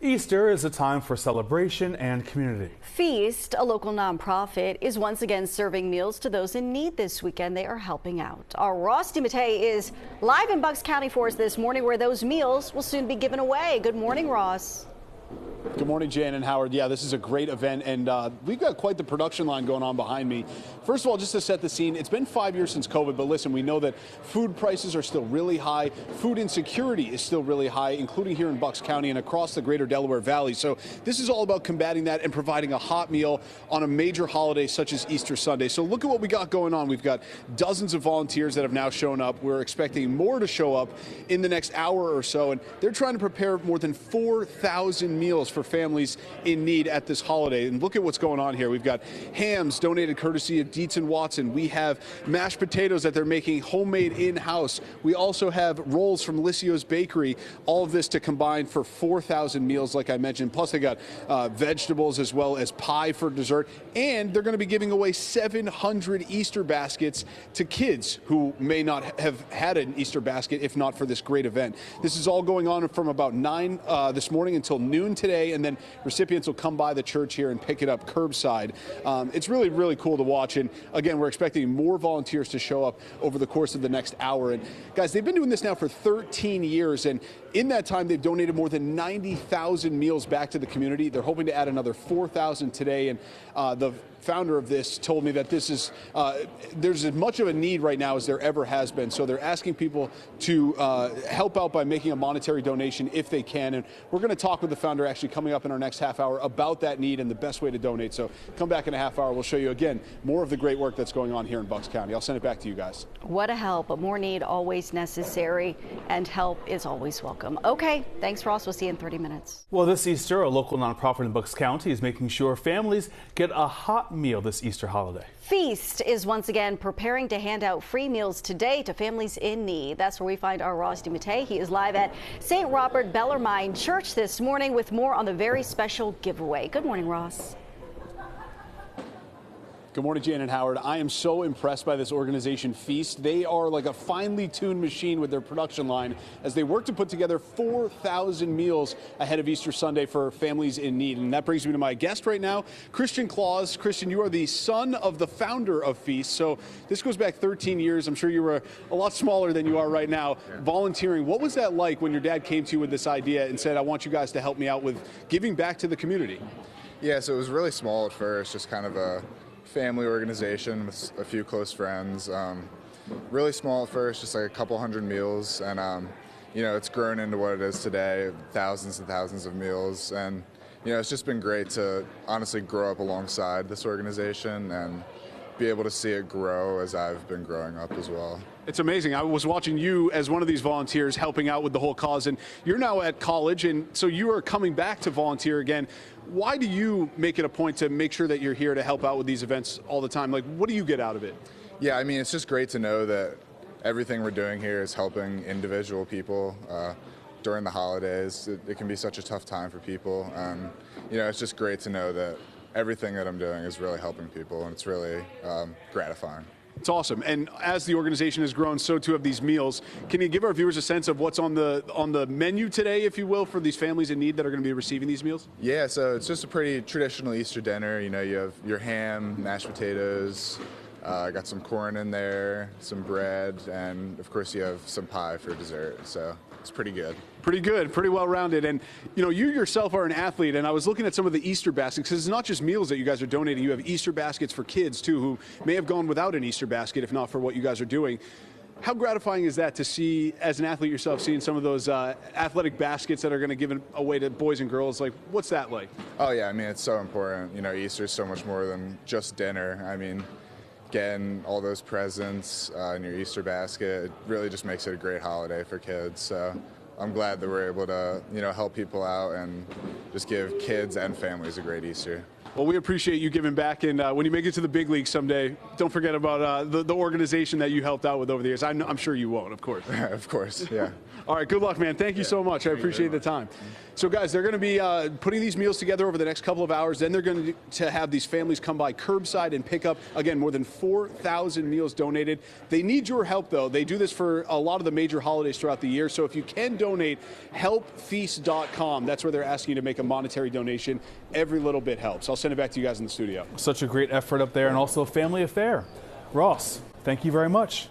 Easter is a time for celebration and community. Feast, a local nonprofit, is once again serving meals to those in need this weekend. They are helping out. Our Ross DeMattei is live in Bucks County for us this morning, where those meals will soon be given away. Good morning, Ross. Good morning, Jan and Howard. Yeah, this is a great event, and we've got quite the production line going on behind me. First of all, just to set the scene, it's been 5 years since COVID, but listen, we know that food prices are still really high. Food insecurity is still really high, including here in Bucks County and across the greater Delaware Valley. So this is all about combating that and providing a hot meal on a major holiday such as Easter Sunday. So look at what we got going on. We've got dozens of volunteers that have now shown up. We're expecting more to show up in the next hour or so, and they're trying to prepare more than 4,000 meals for families in need at this holiday. And look at what's going on here. We've got hams donated courtesy of Dietz and Watson. We have mashed potatoes that they're making homemade in-house. We also have rolls from Lissio's Bakery. All of this to combine for 4,000 meals, like I mentioned. Plus they got vegetables as well as pie for dessert. And they're going to be giving away 700 Easter baskets to kids who may not have had an Easter basket if not for this great event. This is all going on from about 9 this morning until noon today, and then recipients will come by the church here and pick it up curbside. It's really, really cool to watch. And again, we're expecting more volunteers to show up over the course of the next hour. And guys, they've been doing this now for 13 years. And in that time, they've donated more than 90,000 meals back to the community. They're hoping to add another 4,000 today. And the founder of this told me that this is there's as much of a need right now as there ever has been. So they're asking people to help out by making a monetary donation if they can. And we're going to talk with the founder actually coming up in our next half hour about that need and the best way to donate. So come back in a half hour. We'll show you again more of the great work that's going on here in Bucks County. I'll send it back to you guys. What a help. But more need always necessary, and help is always welcome. Okay, thanks, Ross. We'll see you in 30 minutes. Well, this Easter, a local nonprofit in Bucks County is making sure families get a hot meal this Easter holiday. Feast is once again preparing to hand out free meals today to families in need. That's where we find our Ross DeMattei. He is live at St. Robert Bellarmine Church this morning with more on the very special giveaway. Good morning, Ross. Good morning, Jan and Howard. I am so impressed by this organization, Feast. They are like a finely tuned machine with their production line as they work to put together 4,000 meals ahead of Easter Sunday for families in need. And that brings me to my guest right now, Christian Claus. Christian, you are the son of the founder of Feast. So this goes back 13 years. I'm sure you were a lot smaller than you are right now, volunteering. What was that like when your dad came to you with this idea and said, I want you guys to help me out with giving back to the community? Yeah, so it was really small at first, just kind of a family organization with a few close friends. Really small at first, just like a couple hundred meals, and you know, it's grown into what it is today, thousands and thousands of meals. And you know, it's just been great to honestly grow up alongside this organization and be able to see it grow as I've been growing up as well. It's amazing. I was watching you as one of these volunteers helping out with the whole cause, and you're now at college, and so you are coming back to volunteer again. Why do you make it a point to make sure that you're here to help out with these events all the time? Like, what do you get out of it? Yeah, I mean, it's just great to know that everything we're doing here is helping individual people during the holidays. It can be such a tough time for people. You know, it's just great to know that everything that I'm doing is really helping people, and it's really gratifying. It's awesome. And as the organization has grown, so too have these meals. Can you give our viewers a sense of what's on the menu today, if you will, for these families in need that are going to be receiving these meals? Yeah, so it's just a pretty traditional Easter dinner. You know, you have your ham, mashed potatoes, got some corn in there, some bread, and of course you have some pie for dessert. So it's pretty good. Pretty good, pretty well-rounded. And, you know, you yourself are an athlete, and I was looking at some of the Easter baskets, because it's not just meals that you guys are donating. You have Easter baskets for kids, too, who may have gone without an Easter basket if not for what you guys are doing. How gratifying is that to see, as an athlete yourself, seeing some of those athletic baskets that are going to give away to boys and girls? Like, what's that like? Oh, yeah, I mean, it's so important. You know, Easter is so much more than just dinner. I mean, getting all those presents in your Easter basket, it really just makes it a great holiday for kids. So I'm glad that we're able to, you know, help people out and just give kids and families a great Easter. Well, we appreciate you giving back, and when you make it to the big league someday, don't forget about the organization that you helped out with over the years. I'm sure you won't, of course. Of course, yeah. All right, good luck, man. Thank you so much. I appreciate the time. So, guys, they're going to be putting these meals together over the next couple of hours. Then they're going to have these families come by curbside and pick up, again, more than 4,000 meals donated. They need your help, though. They do this for a lot of the major holidays throughout the year. So if you can donate, helpfeast.com. That's where they're asking you to make a monetary donation. Every little bit helps. I'll send it back to you guys in the studio. Such a great effort up there, and also a family affair. Ross, thank you very much.